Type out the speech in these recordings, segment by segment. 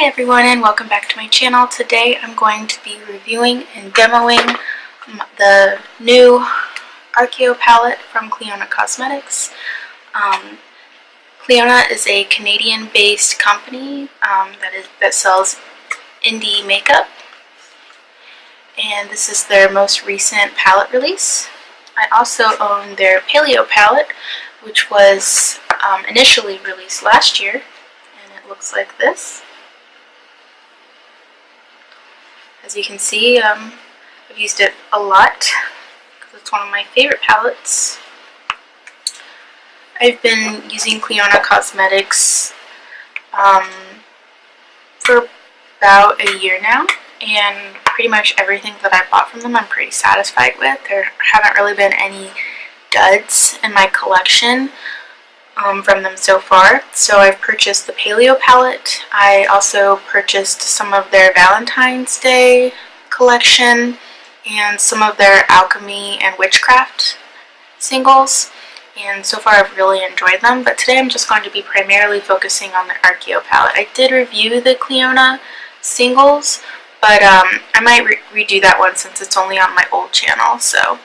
Hi everyone and welcome back to my channel. Today I'm going to be reviewing and demoing the new Archeo palette from Clionadh Cosmetics. Clionadh is a Canadian-based company that sells indie makeup, and this is their most recent palette release. I also own their Paleo palette, which was initially released last year, and it looks like this. As you can see, I've used it a lot because it's one of my favorite palettes. I've been using Clionadh Cosmetics for about a year now, and pretty much everything that I bought from them I'm pretty satisfied with. There haven't really been any duds in my collection from them so far. So I've purchased the Paleo palette. I also purchased some of their Valentine's Day collection and some of their Alchemy and Witchcraft singles, and so far I've really enjoyed them, but today I'm just going to be primarily focusing on the Archeo palette. I did review the Clionadh singles, but I might redo that one since it's only on my old channel, so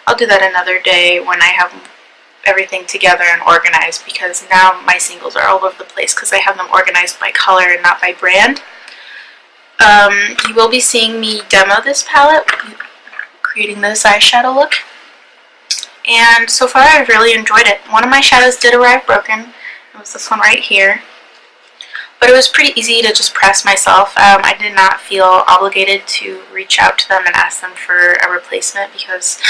I'll do that another day when I have everything together and organized, because now my singles are all over the place because I have them organized by color and not by brand. You will be seeing me demo this palette, creating this eyeshadow look, and so far I've really enjoyed it. One of my shadows did arrive broken. It was this one right here, but it was pretty easy to just press myself. I did not feel obligated to reach out to them and ask them for a replacement because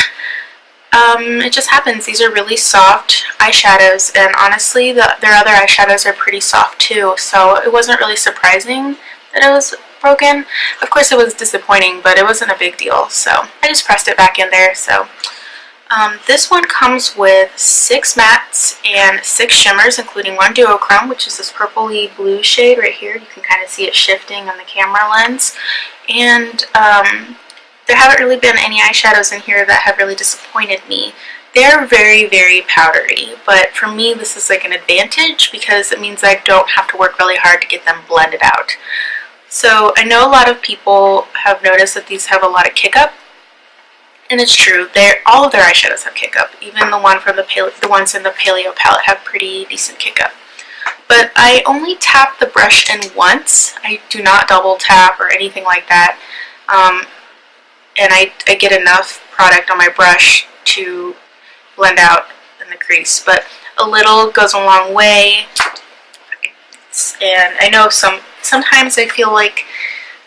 it just happens. These are really soft eyeshadows, and honestly their other eyeshadows are pretty soft too, so it wasn't really surprising that it was broken. Of course it was disappointing, but it wasn't a big deal, so I just pressed it back in there. So this one comes with 6 mattes and 6 shimmers, including one duochrome, which is this purpley blue shade right here. You can kind of see it shifting on the camera lens, and there haven't really been any eyeshadows in here that have really disappointed me. They're very, very powdery, but for me this is like an advantage because it means I don't have to work really hard to get them blended out. So I know a lot of people have noticed that these have a lot of kick up, and it's true. All of their eyeshadows have kick up. Even the ones in the Paleo palette have pretty decent kick up. But I only tap the brush in once. I do not double tap or anything like that. And I get enough product on my brush to blend out in the crease, but a little goes a long way. And I know sometimes I feel like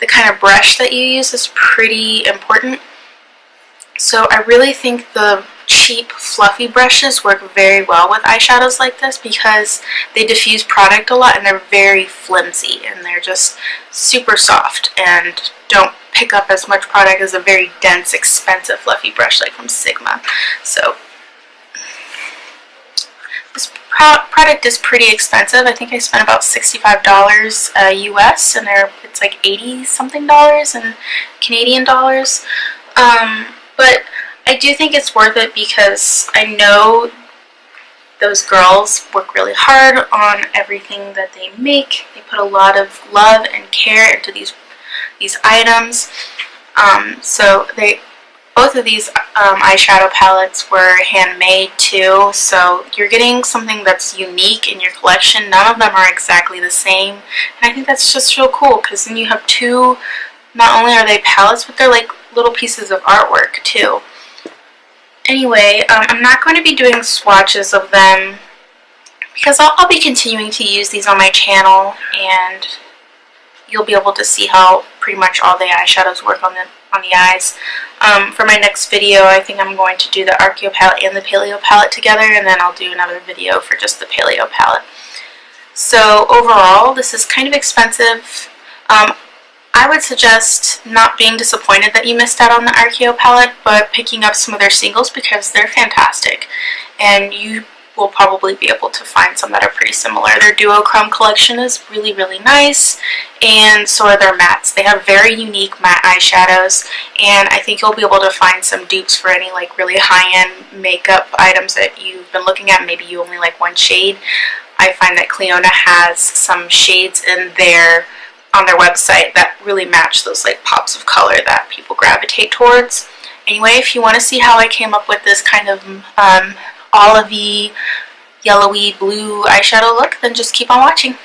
the kind of brush that you use is pretty important. So I really think the cheap fluffy brushes work very well with eyeshadows like this because they diffuse product a lot and they're very flimsy and they're just super soft and don't pick up as much product as a very dense, expensive fluffy brush like from Sigma. So this product is pretty expensive. I think I spent about $65 US, and it's like $80 something in Canadian dollars. But I do think it's worth it because I know those girls work really hard on everything that they make. They put a lot of love and care into these items. So both of these eyeshadow palettes were handmade too, so you're getting something that's unique in your collection. None of them are exactly the same, and I think that's just real cool because then you have two. Not only are they palettes, but they're like little pieces of artwork too. Anyway, I'm not going to be doing swatches of them because I'll be continuing to use these on my channel, and you'll be able to see how pretty much all the eyeshadows work on the eyes. For my next video, I think I'm going to do the Archeo palette and the Paleo palette together, and then I'll do another video for just the Paleo palette. So overall, this is kind of expensive. I would suggest not being disappointed that you missed out on the Archeo palette, but picking up some of their singles because they're fantastic, and you will probably be able to find some that are pretty similar. Their duochrome collection is really, really nice, and so are their mattes. They have very unique matte eyeshadows, and I think you'll be able to find some dupes for any like really high-end makeup items that you've been looking at. Maybe you only like one shade. I find that Clionadh has some shades in their on their website that really match those like pops of color that people gravitate towards. Anyway, if you want to see how I came up with this kind of olivey, yellowy blue eyeshadow look, then just keep on watching.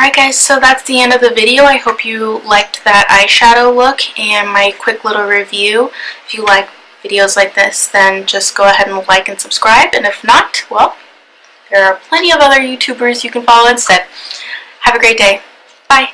Alright guys, so that's the end of the video. I hope you liked that eyeshadow look and my quick little review. If you like videos like this, then just go ahead and like and subscribe. And if not, well, there are plenty of other YouTubers you can follow instead. Have a great day. Bye.